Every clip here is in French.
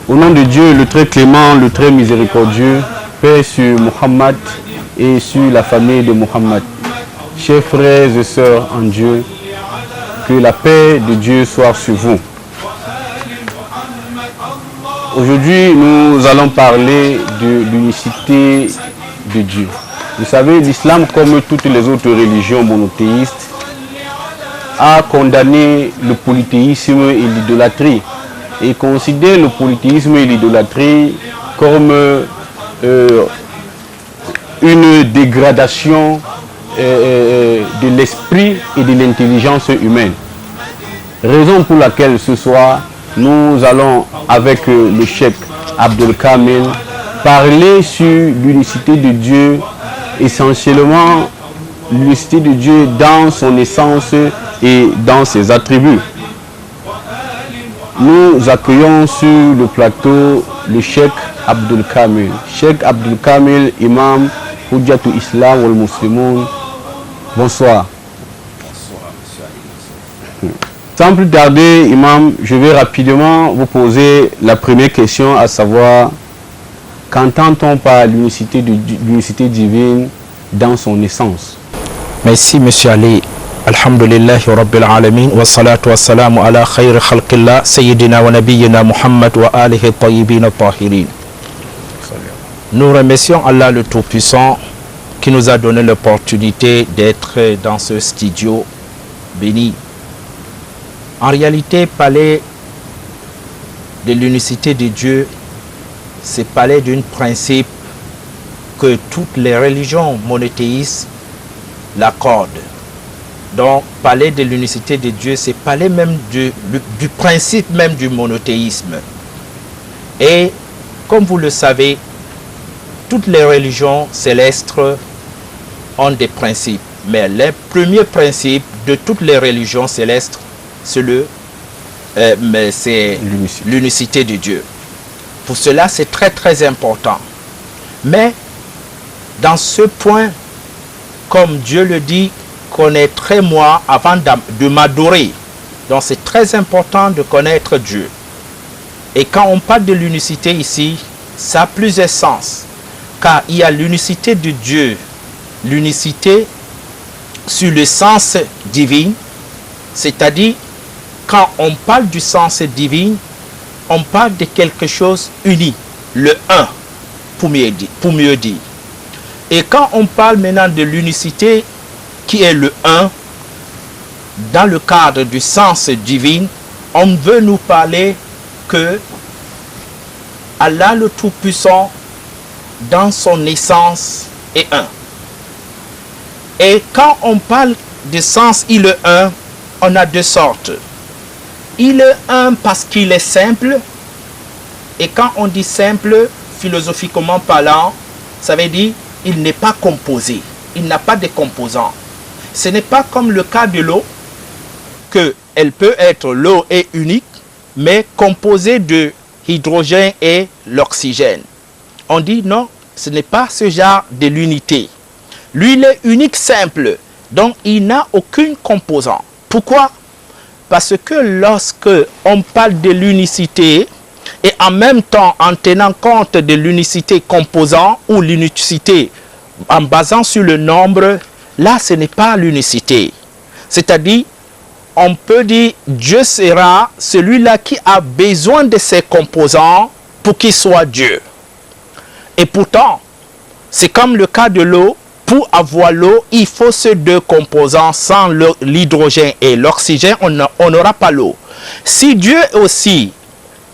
Au nom de Dieu, le très clément, le très miséricordieux, paix sur Muhammad et sur la famille de Muhammad. Chers frères et sœurs en Dieu, que la paix de Dieu soit sur vous. Aujourd'hui, nous allons parler de l'unicité de Dieu. Vous savez, l'islam, comme toutes les autres religions monothéistes, a condamné le polythéisme et l'idolâtrie et considère le polythéisme et l'idolâtrie comme une dégradation de l'esprit et de l'intelligence humaine. Raison pour laquelle ce soir, nous allons avec le cheikh Abdul Kamil parler sur l'unicité de Dieu, essentiellement l'unicité de Dieu dans son essence et dans ses attributs. Nous accueillons sur le plateau le cheikh Abdul Kamil. Cheikh Abdul Kamil, imam Hujjatul Islam wal Muslimun. Bonsoir. Bonsoir, monsieur Ali. Sans plus tarder, imam, je vais rapidement vous poser la première question, à savoir, qu'entend-on par l'unicité divine dans son essence? Merci, monsieur Ali. Alhamdulillah Rabbil Alamin wa salatu wa salamu ala khayri khalqillah Sayyidina wa Nabiyyina Muhammad wa alihi tayyibin tahirin. Nous remercions Allah le Tout-Puissant qui nous a donné l'opportunité d'être dans ce studio béni. En réalité, parler de l'unicité de Dieu, c'est parler d'un principe que toutes les religions monothéistes l'accordent. Donc, parler de l'unicité de Dieu, c'est parler même du principe même du monothéisme. Et comme vous le savez, toutes les religions célestes ont des principes. Mais le premier principe de toutes les religions célestes, c'est l'unicité de Dieu. Pour cela, c'est très très important. Mais dans ce point, comme Dieu le dit, connaîtrez-moi avant de m'adorer. Donc c'est très important de connaître Dieu. Et quand on parle de l'unicité ici, ça a plusieurs sens. Car il y a l'unicité de Dieu, l'unicité sur le sens divin, c'est-à-dire quand on parle du sens divin, on parle de quelque chose uni, le un, pour mieux dire. Et quand on parle maintenant de l'unicité qui est le un, dans le cadre du sens divin, on veut nous parler que Allah le Tout-Puissant, dans son essence, est un. Et quand on parle de sens, il est un, on a deux sortes. Il est un parce qu'il est simple, et quand on dit simple, philosophiquement parlant, ça veut dire il n'est pas composé, il n'a pas de composants. Ce n'est pas comme le cas de l'eau, qu'elle peut être, l'eau est unique, mais composée de l'hydrogène et l'oxygène. On dit non, ce n'est pas ce genre de l'unité. Lui, il est unique, simple, donc il n'a aucun composant. Pourquoi? Parce que lorsque on parle de l'unicité, et en même temps en tenant compte de l'unicité composant ou l'unicité en basant sur le nombre, là ce n'est pas l'unicité. C'est-à-dire, on peut dire Dieu sera celui-là qui a besoin de ses composants pour qu'il soit Dieu. Et pourtant, c'est comme le cas de l'eau. Pour avoir l'eau, il faut ces deux composants. Sans l'hydrogène et l'oxygène, on n'aura pas l'eau. Si Dieu aussi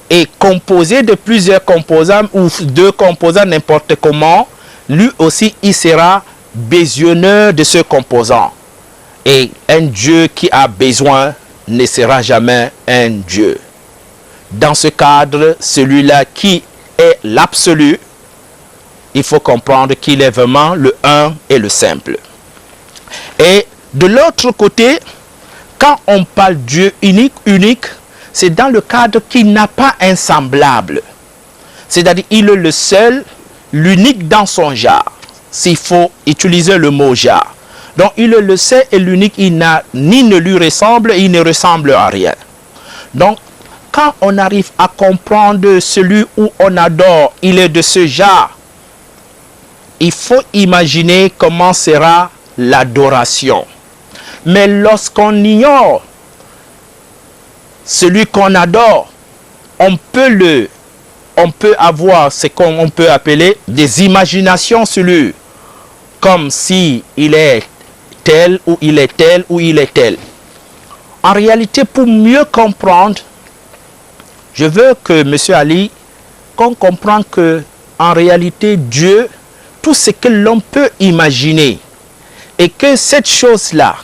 est composé de plusieurs composants ou deux composants n'importe comment, lui aussi il sera besogneur de ce composant. Et un Dieu qui a besoin ne sera jamais un Dieu. Dans ce cadre, celui-là qui est l'absolu, il faut comprendre qu'il est vraiment le un et le simple. Et de l'autre côté, quand on parle Dieu unique, c'est dans le cadre qu'il n'a pas un semblable. C'est-à-dire qu'il est le seul, l'unique dans son genre. S'il faut utiliser le mot genre. Donc il est le seul et l'unique, il n'a ni ne lui ressemble, il ne ressemble à rien. Donc quand on arrive à comprendre celui où on adore, il est de ce genre, il faut imaginer comment sera l'adoration. Mais lorsqu'on ignore celui qu'on adore, on peut avoir ce qu'on peut appeler des imaginations sur lui, comme si il est tel ou il est tel ou il est tel. En réalité, pour mieux comprendre, je veux que M. Ali, qu'on comprenne que en réalité Dieu, tout ce que l'on peut imaginer, et que cette chose-là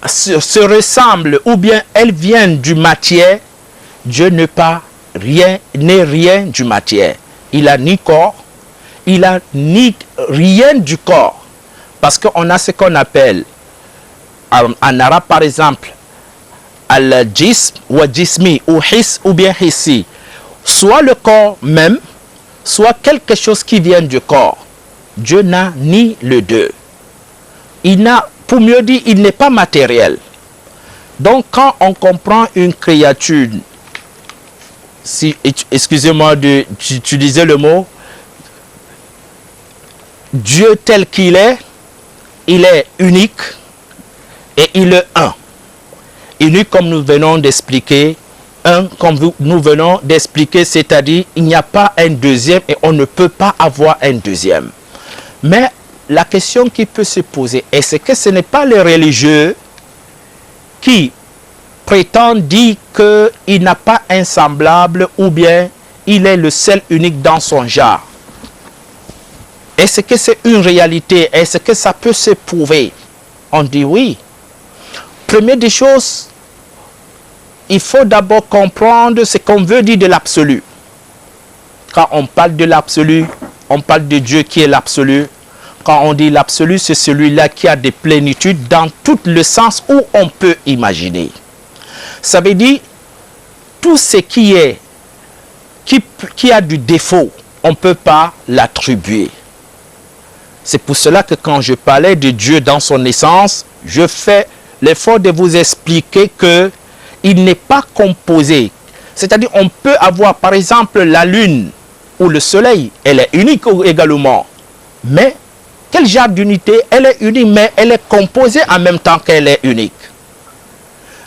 se ressemble ou bien elle vient du matière, Dieu n'est rien du matière. Il n'a ni corps, il n'a ni rien du corps. Parce qu'on a ce qu'on appelle, en arabe par exemple, al-jism ou jismi, ou his ou bien hissi. Soit le corps même, soit quelque chose qui vient du corps. Dieu n'a ni le deux. Pour mieux dire, il n'est pas matériel. Donc quand on comprend une créature, excusez-moi d'utiliser le mot, Dieu tel qu'il est, il est unique et il est un. Unique comme nous venons d'expliquer, un comme nous venons d'expliquer, c'est-à-dire il n'y a pas un deuxième et on ne peut pas avoir un deuxième. Mais la question qui peut se poser, est-ce que ce n'est pas les religieux qui prétendent dire qu'il n'a pas un semblable ou bien il est le seul unique dans son genre? Est-ce que c'est une réalité? Est-ce que ça peut se prouver? On dit oui. Première des choses, il faut d'abord comprendre ce qu'on veut dire de l'absolu. Quand on parle de l'absolu, on parle de Dieu qui est l'absolu. Quand on dit l'absolu, c'est celui-là qui a des plénitudes dans tout le sens où on peut imaginer. Ça veut dire tout ce qui a du défaut, on ne peut pas l'attribuer. C'est pour cela que quand je parlais de Dieu dans son essence, je fais l'effort de vous expliquer qu'il n'est pas composé. C'est-à-dire on peut avoir par exemple la lune ou le soleil, elle est unique également. Mais quel genre d'unité? Elle est unique, mais elle est composée en même temps qu'elle est unique.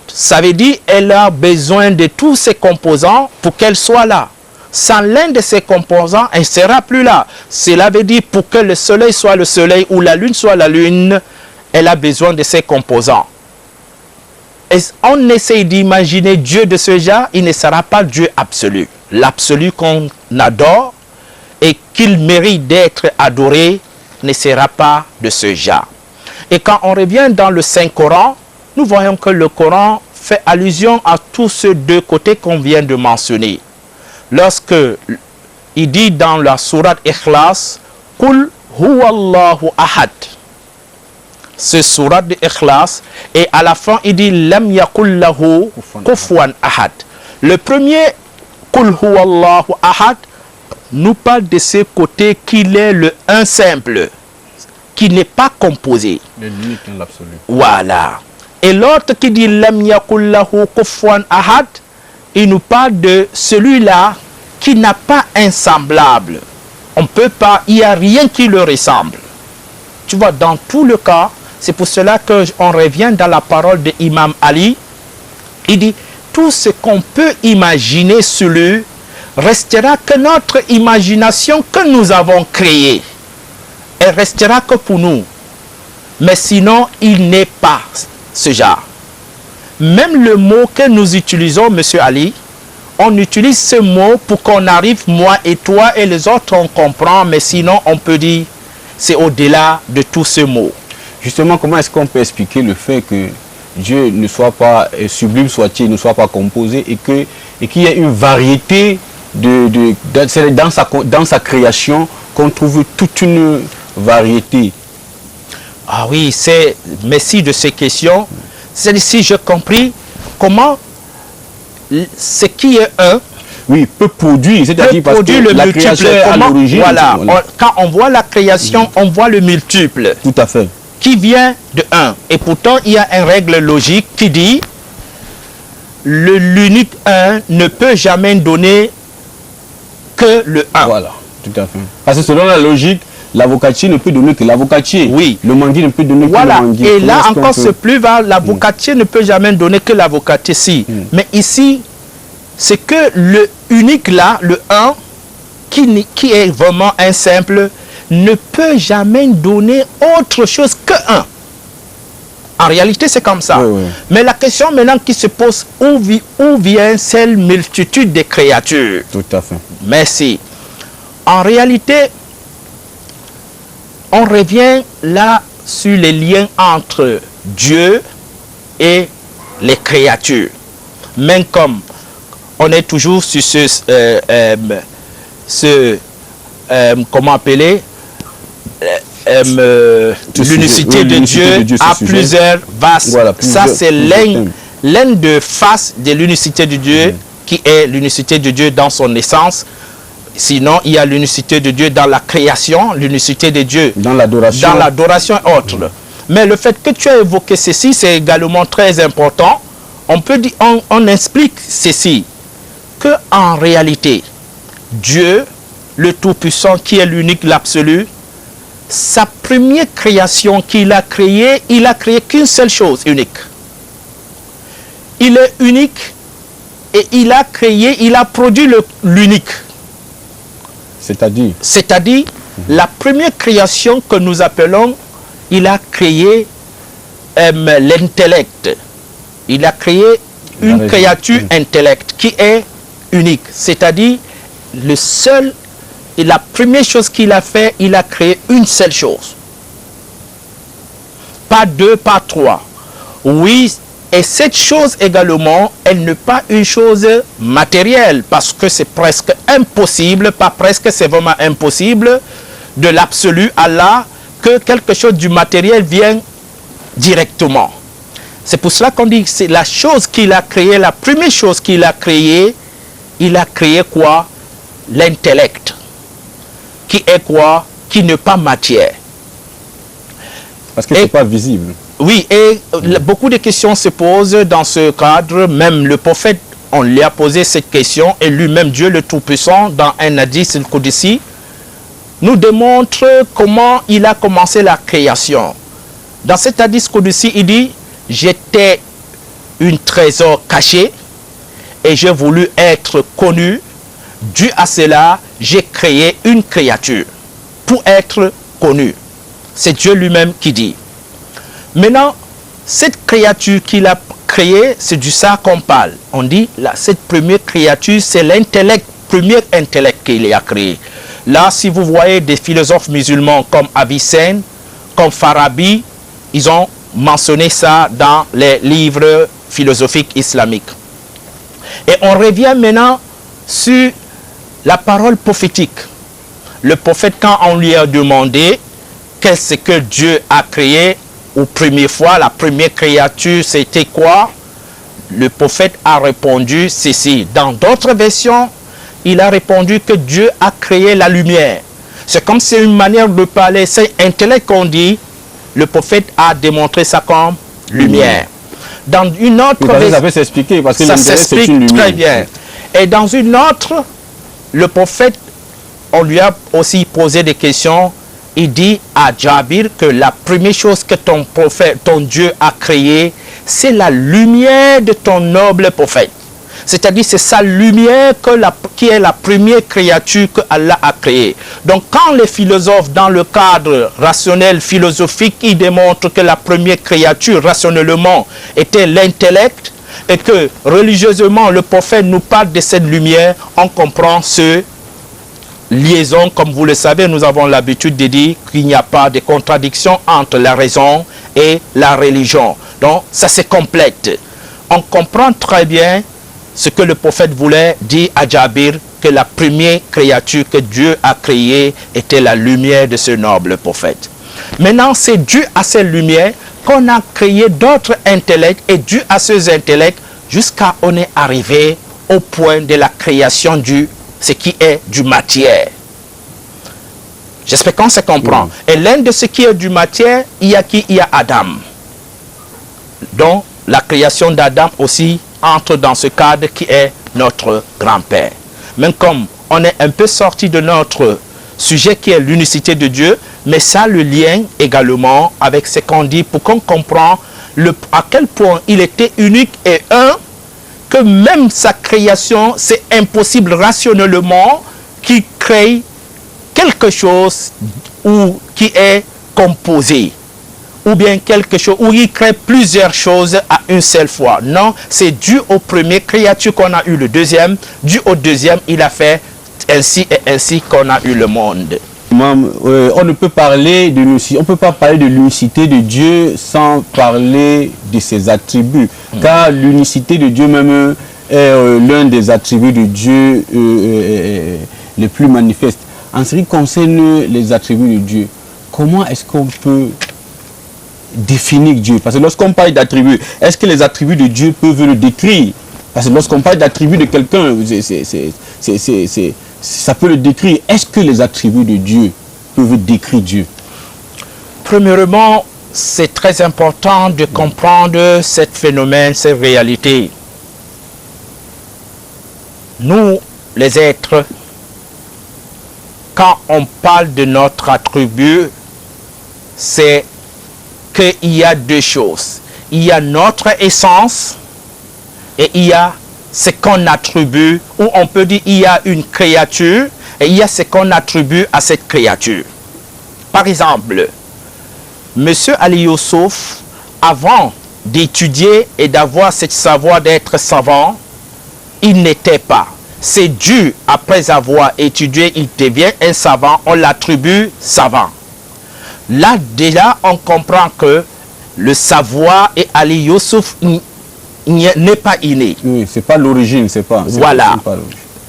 Ça veut dire qu'elle a besoin de tous ses composants pour qu'elle soit là. Sans l'un de ses composants, elle ne sera plus là. Cela veut dire pour que le soleil soit le soleil ou la lune soit la lune, elle a besoin de ses composants. Et on essaye d'imaginer Dieu de ce genre, il ne sera pas Dieu absolu. L'absolu qu'on adore et qu'il mérite d'être adoré ne sera pas de ce genre. Et quand on revient dans le Saint-Coran, nous voyons que le Coran fait allusion à tous ces deux côtés qu'on vient de mentionner. Lorsque il dit dans la sourate Ikhlas, « Qul huwallahu ahad » ce sourate de Ikhlas, et à la fin il dit « Lam yakul lahu kufuwan ahad » Le premier « Qul huwallahu ahad » nous parle de ce côté qu'il est le un simple, qui n'est pas composé. L'unique dans l'absolu. Voilà. Et l'autre qui dit Lam yakul lahu kufuwan ahad, il nous parle de celui-là qui n'a pas un semblable. On peut pas, il n'y a rien qui le ressemble. Tu vois, dans tout le cas, c'est pour cela qu'on revient dans la parole de Imam Ali. Il dit, tout ce qu'on peut imaginer sur lui restera que notre imagination que nous avons créée. Elle restera que pour nous. Mais sinon, il n'est pas ce genre. Même le mot que nous utilisons, Monsieur Ali, on utilise ce mot pour qu'on arrive, moi et toi et les autres, on comprend, mais sinon on peut dire, c'est au-delà de tout ce mot. Justement, comment est-ce qu'on peut expliquer le fait que Dieu ne soit pas sublime, soit-il, ne soit pas composé, et qu'il y ait une variété dans sa création, qu'on trouve toute une variété? Ah oui, merci de ces questions. C'est ici j'ai compris comment ce qui est un, oui, peut produire, c'est-à-dire parce que le la multiple, création est à l'origine. Voilà, quand on voit la création, on voit le multiple. Tout à fait. Qui vient de un. Et pourtant, il y a une règle logique qui dit l'unique un ne peut jamais donner que le un. Voilà, tout à fait. Parce que selon la logique, l'avocatier ne peut donner que l'avocatier. Oui. Le manguier ne peut donner que le manguier. Et là encore, c'est plus vague. L'avocatier ne peut jamais donner que l'avocatier. Si. Mais ici, c'est que le unique là, le un, qui est vraiment un simple, ne peut jamais donner autre chose que un. En réalité, c'est comme ça. Oui, oui. Mais la question maintenant qui se pose, où vient cette multitude de créatures? Tout à fait. Merci. En réalité, on revient là sur les liens entre Dieu et les créatures. Même comme on est toujours sur comment appeler l'unicité de Dieu à plusieurs faces. Voilà, ça, c'est l'un des faces de l'unicité de Dieu, qui est l'unicité de Dieu dans son essence. Sinon, il y a l'unicité de Dieu dans la création, l'unicité de Dieu dans l'adoration et autres. Mais le fait que tu as évoqué ceci, c'est également très important. On peut dire, on explique ceci, que en réalité, Dieu, le Tout-Puissant, qui est l'unique, l'absolu, sa première création qu'il a créée, il a créé qu'une seule chose unique. Il est unique et il a créé, il a produit l'unique. C'est-à-dire, la première création que nous appelons, il a créé l'intellect. Il a créé une créature intellect qui est unique. C'est-à-dire, le seul, et la première chose qu'il a fait, il a créé une seule chose. Pas deux, pas trois. Oui, et cette chose également, elle n'est pas une chose matérielle, parce que c'est presque impossible, pas presque, c'est vraiment impossible, de l'absolu Allah, que quelque chose du matériel vienne directement. C'est pour cela qu'on dit que c'est la chose qu'il a créée, la première chose qu'il a créée, il a créé quoi? L'intellect. Qui est quoi? Qui n'est pas matière. Parce que ce n'est pas visible. Oui, et beaucoup de questions se posent dans ce cadre. Même le prophète, on lui a posé cette question, et lui-même, Dieu le Tout-Puissant, dans un hadith al-Qudsi, nous démontre comment il a commencé la création. Dans cet hadith al-Qudsi, il dit, j'étais un trésor caché, et j'ai voulu être connu. Dû à cela, j'ai créé une créature pour être connu. C'est Dieu lui-même qui dit. Maintenant, cette créature qu'il a créée, c'est du ça qu'on parle. On dit, là, cette première créature, c'est l'intellect, premier intellect qu'il a créé. Là, si vous voyez des philosophes musulmans comme Avicenne, comme Farabi, ils ont mentionné ça dans les livres philosophiques islamiques. Et on revient maintenant sur la parole prophétique. Le prophète, quand on lui a demandé qu'est-ce que Dieu a créé, ou première fois, la première créature, c'était quoi? Le prophète a répondu ceci. Dans d'autres versions, il a répondu que Dieu a créé la lumière. C'est comme c'est une manière de parler, c'est intellect qu'on dit. Le prophète a démontré ça comme lumière. Dans une autre version, ça peut s'expliquer, parce que ça s'explique très bien. Et dans une autre, le prophète, on lui a aussi posé des questions. Il dit à Jabir que la première chose que ton Dieu a créée, c'est la lumière de ton noble prophète. C'est-à-dire, c'est sa lumière qui est la première créature que Allah a créée. Donc, quand les philosophes, dans le cadre rationnel, philosophique, ils démontrent que la première créature, rationnellement, était l'intellect, et que religieusement, le prophète nous parle de cette lumière, on comprend ce liaison. Comme vous le savez, nous avons l'habitude de dire qu'il n'y a pas de contradiction entre la raison et la religion. Donc, ça se complète. On comprend très bien ce que le prophète voulait dire à Jabir, que la première créature que Dieu a créée était la lumière de ce noble prophète. Maintenant, c'est dû à cette lumière qu'on a créé d'autres intellects, et dû à ces intellects, jusqu'à on est arrivé au point de la création ce qui est du matière. J'espère qu'on se comprend. Et l'un de ce qui est du matière, il y a qui? Il y a Adam. Donc, la création d'Adam aussi entre dans ce cadre qui est notre grand-père. Même comme on est un peu sorti de notre sujet qui est l'unicité de Dieu, mais ça le lien également avec ce qu'on dit pour qu'on comprenne à quel point il était unique et un, que même sa création, c'est impossible rationnellement qu'il crée quelque chose ou qui est composé, ou bien quelque chose où il crée plusieurs choses à une seule fois. Non, c'est dû au premier créature qu'on a eu le deuxième, dû au deuxième, il a fait ainsi et ainsi qu'on a eu le monde. On ne peut parler de l'unicité, on peut pas parler de l'unicité de Dieu sans parler de ses attributs, car l'unicité de Dieu même est l'un des attributs de Dieu les plus manifestes. En ce qui concerne les attributs de Dieu, comment est-ce qu'on peut définir Dieu? Parce que lorsqu'on parle d'attributs, est-ce que les attributs de Dieu peuvent le décrire? Parce que lorsqu'on parle d'attributs de quelqu'un, ça peut le décrire. Est-ce que les attributs de Dieu peuvent décrire Dieu? Premièrement, c'est très important de comprendre ce phénomène, cette réalité. Nous, les êtres, quand on parle de notre attribut, c'est qu'il y a deux choses. Il y a notre essence et il y a ce qu'on attribue, ou on peut dire il y a une créature et il y a ce qu'on attribue à cette créature. Par exemple, M. Ali Youssouf, avant d'étudier et d'avoir ce savoir d'être savant, il n'était pas. C'est Dieu, après avoir étudié, il devient un savant, on l'attribue savant. Là, déjà, on comprend que le savoir et Ali Youssouf n'est pas inné. Oui, c'est pas l'origine, c'est pas. Voilà.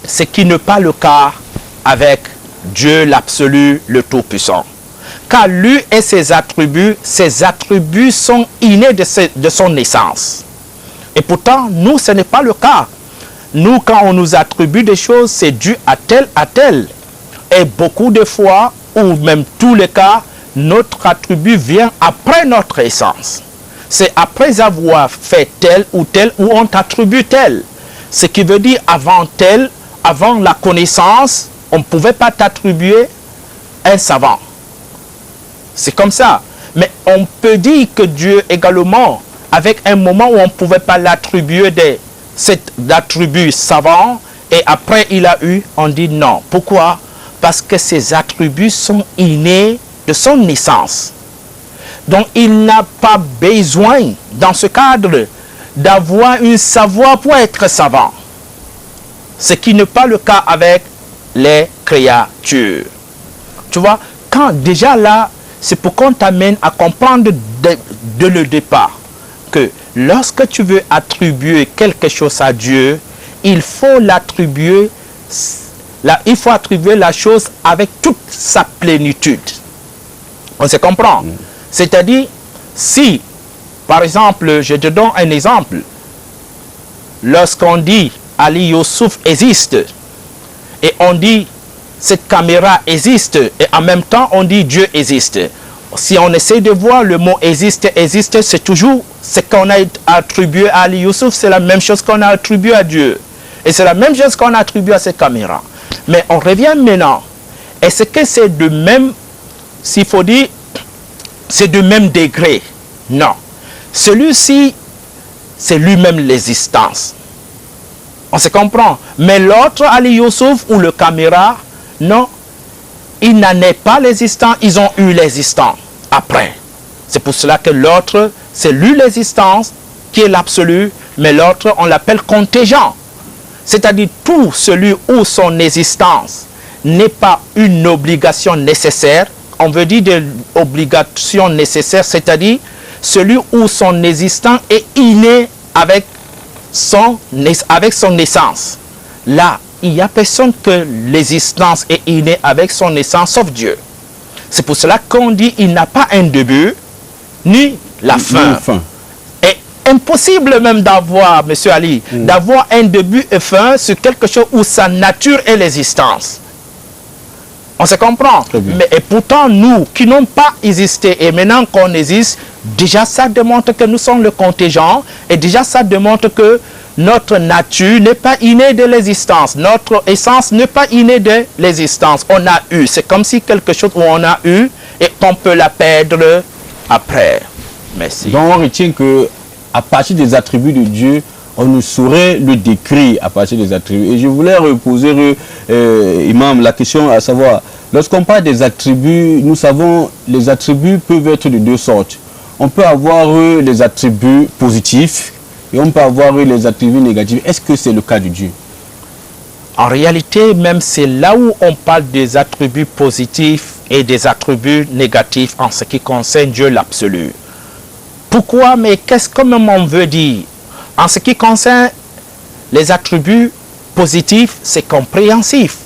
Ce qui n'est pas le cas avec Dieu l'absolu, le Tout-Puissant. Car lui et ses attributs sont innés de son naissance. Et pourtant, nous, ce n'est pas le cas. Nous, quand on nous attribue des choses, c'est dû à tel. Et beaucoup de fois, ou même tous les cas, notre attribut vient après notre essence. C'est après avoir fait tel, où on t'attribue tel. Ce qui veut dire avant la connaissance, on ne pouvait pas t'attribuer un savant. C'est comme ça. Mais on peut dire que Dieu également, avec un moment où on ne pouvait pas l'attribuer cet attribut savant, et après il a eu, on dit non. Pourquoi? Parce que ces attributs sont innés de son naissance. Donc il n'a pas besoin, dans ce cadre, d'avoir un savoir pour être savant. Ce qui n'est pas le cas avec les créatures. Tu vois, quand déjà là, c'est pour qu'on t'amène à comprendre de le départ que lorsque tu veux attribuer quelque chose à Dieu, il faut l'attribuer, il faut attribuer la chose avec toute sa plénitude. On se comprend? C'est-à-dire, si, par exemple, je te donne un exemple, lorsqu'on dit Ali Youssouf existe, et on dit cette caméra existe, et en même temps on dit Dieu existe. Si on essaie de voir le mot existe, c'est toujours ce qu'on a attribué à Ali Youssouf, c'est la même chose qu'on a attribué à Dieu. Et c'est la même chose qu'on a attribué à cette caméra. Mais on revient maintenant. Est-ce que c'est de même, s'il faut dire, c'est de même degré? Non. Celui-ci, c'est lui-même l'existence. On se comprend. Mais l'autre, Ali Youssouf ou le caméra, non. Il n'en est pas l'existant, ils ont eu l'existant après. C'est pour cela que l'autre, c'est lui l'existence qui est l'absolu, mais l'autre, on l'appelle contingent. C'est-à-dire tout celui où son existence n'est pas une obligation nécessaire. On veut dire de l'obligation nécessaire, c'est-à-dire celui où son existence est inné avec son naissance. Là, il n'y a personne que l'existence est innée avec son naissance, sauf Dieu. C'est pour cela qu'on dit qu'il n'a pas un début, ni la fin. Et impossible même d'avoir, M. Ali, d'avoir un début et fin sur quelque chose où sa nature est l'existence. On se comprend. Mais, et pourtant, nous qui n'ont pas existé, et maintenant qu'on existe, déjà ça démontre que nous sommes le contingent, et déjà ça démontre que notre nature n'est pas innée de l'existence. Notre essence n'est pas innée de l'existence. On a eu. C'est comme si quelque chose où on a eu et qu'on peut la perdre après. Merci. Donc on retient que à partir des attributs de Dieu, on ne saurait le décrire à partir des attributs. Et je voulais reposer, Imam, la question à savoir, lorsqu'on parle des attributs, nous savons les attributs peuvent être de deux sortes. On peut avoir les attributs positifs et on peut avoir les attributs négatifs. Est-ce que c'est le cas de Dieu? En réalité, même c'est là où on parle des attributs positifs et des attributs négatifs en ce qui concerne Dieu l'absolu. Pourquoi? Mais qu'est-ce que même on veut dire? En ce qui concerne les attributs positifs, c'est compréhensif.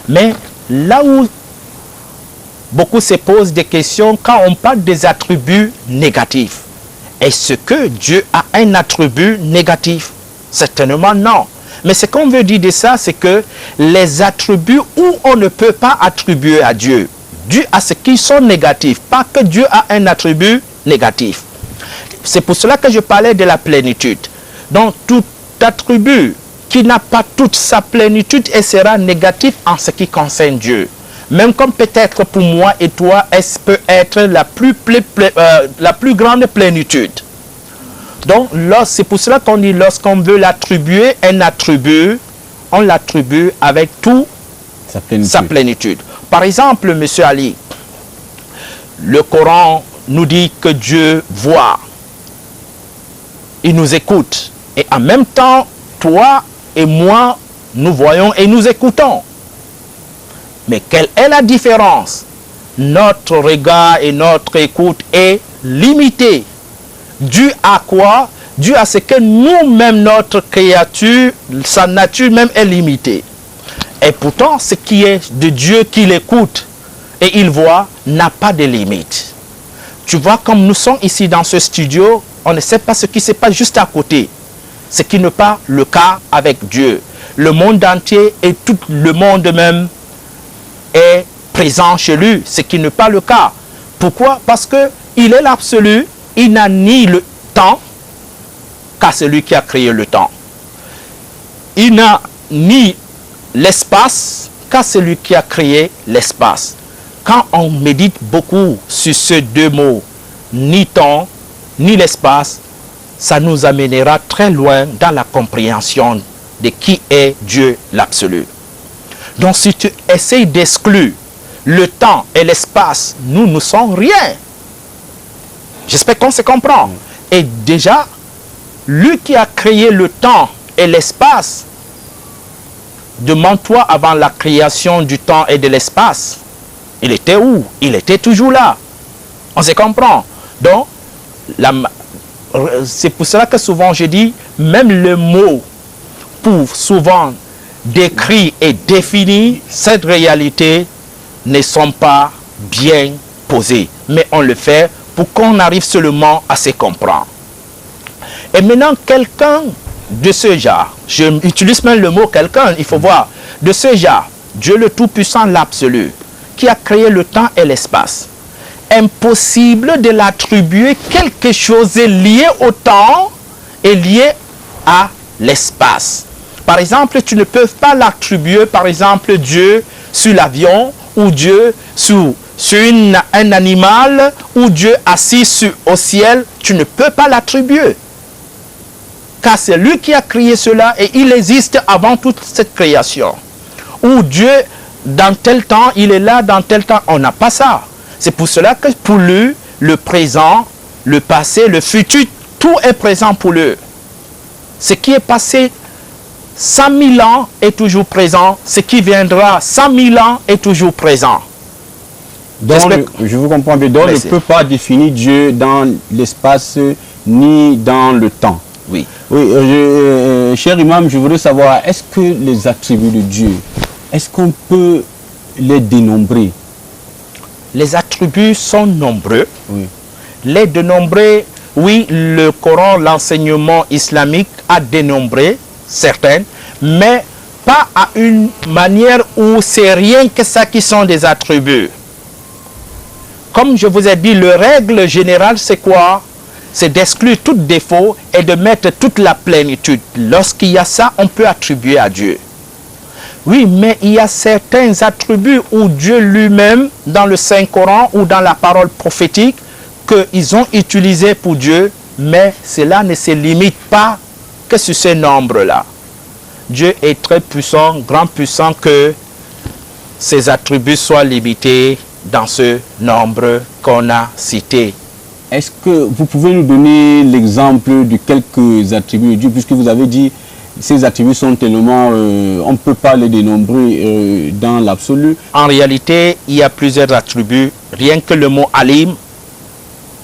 Mais là où beaucoup se posent des questions quand on parle des attributs négatifs, est-ce que Dieu a un attribut négatif? Certainement non. Mais ce qu'on veut dire de ça, c'est que les attributs où on ne peut pas attribuer à Dieu, dû à ce qui sont négatifs, pas que Dieu a un attribut négatif. C'est pour cela que je parlais de la plénitude. Donc tout attribut qui n'a pas toute sa plénitude et sera négatif en ce qui concerne Dieu. Même comme peut-être pour moi et toi, est-ce peut être la plus grande plénitude. Donc c'est pour cela qu'on dit lorsqu'on veut l'attribuer un attribut, on l'attribue avec tout sa plénitude. Par exemple, M. Ali, le Coran nous dit que Dieu voit. Il nous écoute. Et en même temps, toi et moi, nous voyons et nous écoutons. Mais quelle est la différence? Notre regard et notre écoute est limité. Dû à quoi? Dû à ce que nous-mêmes, notre créature, sa nature même est limitée. Et pourtant, ce qui est de Dieu qu'il écoute et il voit n'a pas de limite. Tu vois, comme nous sommes ici dans ce studio, on ne sait pas ce qui se passe juste à côté. Ce qui n'est pas le cas avec Dieu. Le monde entier et tout le monde même est présent chez lui, ce qui n'est pas le cas. Pourquoi? Parce qu'il est l'absolu, il n'a ni le temps qu'à celui qui a créé le temps. Il n'a ni l'espace qu'à celui qui a créé l'espace. Quand on médite beaucoup sur ces deux mots, ni temps, ni l'espace, ça nous amènera très loin dans la compréhension de qui est Dieu l'absolu. Donc si tu essayes d'exclure le temps et l'espace, nous ne sommes rien. J'espère qu'on se comprend. Et déjà, lui qui a créé le temps et l'espace, demande-toi avant la création du temps et de l'espace, il était où? Il était toujours là. On se comprend. Donc, c'est pour cela que souvent je dis, même le mot pour souvent décrire et définir cette réalité ne sont pas bien posés. Mais on le fait pour qu'on arrive seulement à se comprendre. Et maintenant, quelqu'un de ce genre, j'utilise même le mot quelqu'un, il faut voir, de ce genre, Dieu le Tout-Puissant, l'Absolu, qui a créé le temps et l'espace. Impossible de l'attribuer quelque chose lié au temps et lié à l'espace. Par exemple, tu ne peux pas l'attribuer, par exemple, Dieu sur l'avion ou Dieu sur un animal ou Dieu assis au ciel. Tu ne peux pas l'attribuer. Car c'est lui qui a créé cela et il existe avant toute cette création. Ou Dieu, dans tel temps, il est là, dans tel temps, on n'a pas ça. C'est pour cela que pour lui, le présent, le passé, le futur, tout est présent pour lui. Ce qui est passé 100 000 ans est toujours présent. Ce qui viendra 100 000 ans est toujours présent. Donc, je vous comprends bien. Donc, on ne peut pas définir Dieu dans l'espace ni dans le temps. Oui. Oui, cher imam, je voudrais savoir, est-ce que les attributs de Dieu, est-ce qu'on peut les dénombrer? Les attributs sont nombreux. Oui. Les dénombrer, oui, le Coran, l'enseignement islamique a dénombré certaines, mais pas à une manière où c'est rien que ça qui sont des attributs. Comme je vous ai dit, la règle générale, c'est quoi? c'est d'exclure tout défaut et de mettre toute la plénitude. Lorsqu'il y a ça, on peut attribuer à Dieu. Oui, mais il y a certains attributs où Dieu lui-même, dans le Saint-Coran ou dans la parole prophétique, qu'ils ont utilisés pour Dieu, mais cela ne se limite pas que sur ce nombre-là. Dieu est très puissant, grand puissant, que ses attributs soient limités dans ce nombre qu'on a cité. Est-ce que vous pouvez nous donner l'exemple de quelques attributs de Dieu, puisque vous avez dit ces attributs sont tellement, on ne peut pas les dénombrer dans l'absolu. En réalité, il y a plusieurs attributs. Rien que le mot alim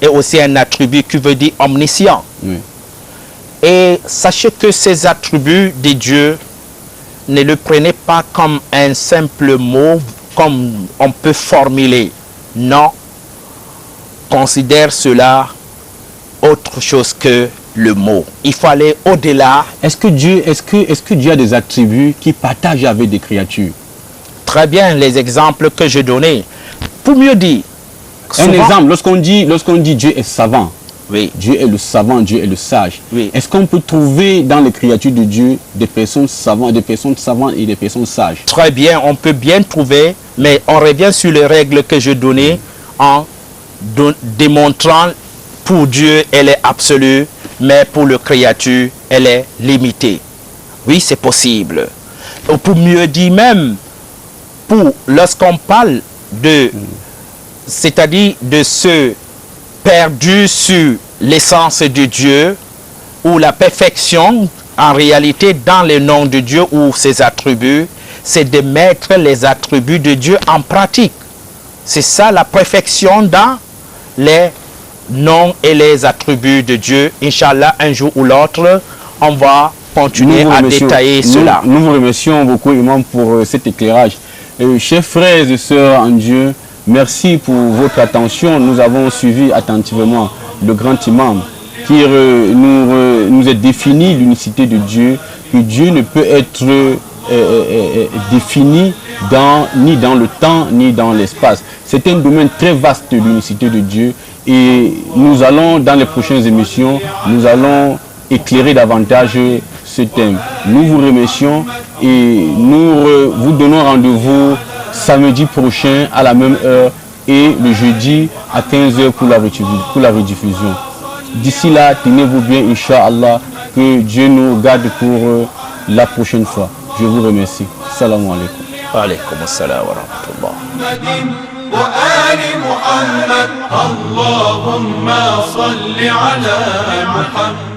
est aussi un attribut qui veut dire omniscient. Oui. Et sachez que ces attributs de Dieu, ne le prenez pas comme un simple mot, comme on peut formuler. Non. Considère cela autre chose que le mot. Il faut aller au-delà. Est-ce que Dieu a des attributs qu'il partage avec des créatures? Très bien, les exemples que je donnais. Pour mieux dire, un exemple, lorsqu'on dit Dieu est savant, oui. Dieu est le savant, Dieu est le sage. Oui. Est-ce qu'on peut trouver dans les créatures de Dieu des personnes savantes et des personnes sages? Très bien, on peut bien trouver, mais on revient sur les règles que je donnais en démontrant pour Dieu, elle est absolue, mais pour le créature, elle est limitée. Oui, c'est possible. Ou pour mieux dire même, lorsqu'on parle de, c'est-à-dire de ce perdu sur l'essence de Dieu, ou la perfection, en réalité, dans le nom de Dieu ou ses attributs, c'est de mettre les attributs de Dieu en pratique. C'est ça la perfection dans les noms et les attributs de Dieu. Inch'Allah, un jour ou l'autre, on va continuer à détailler cela. Nous vous remercions beaucoup, Imam, pour cet éclairage. Chers frères et sœurs en Dieu, merci pour votre attention. Nous avons suivi attentivement le grand imam qui nous a défini l'unicité de Dieu, que Dieu ne peut être défini ni dans le temps ni dans l'espace. C'est un domaine très vaste, l'unicité de Dieu, et nous allons, dans les prochaines émissions, nous allons éclairer davantage ce thème. Nous vous remercions et nous vous donnons rendez-vous samedi prochain à la même heure et le jeudi à 15 h pour la rediffusion. D'ici là, tenez-vous bien, Inch'Allah, que Dieu nous garde pour la prochaine fois. Je vous remercie. Salam alaikum. Alaikum assalam wa rahmatullah. وآل محمد اللهم صل على محمد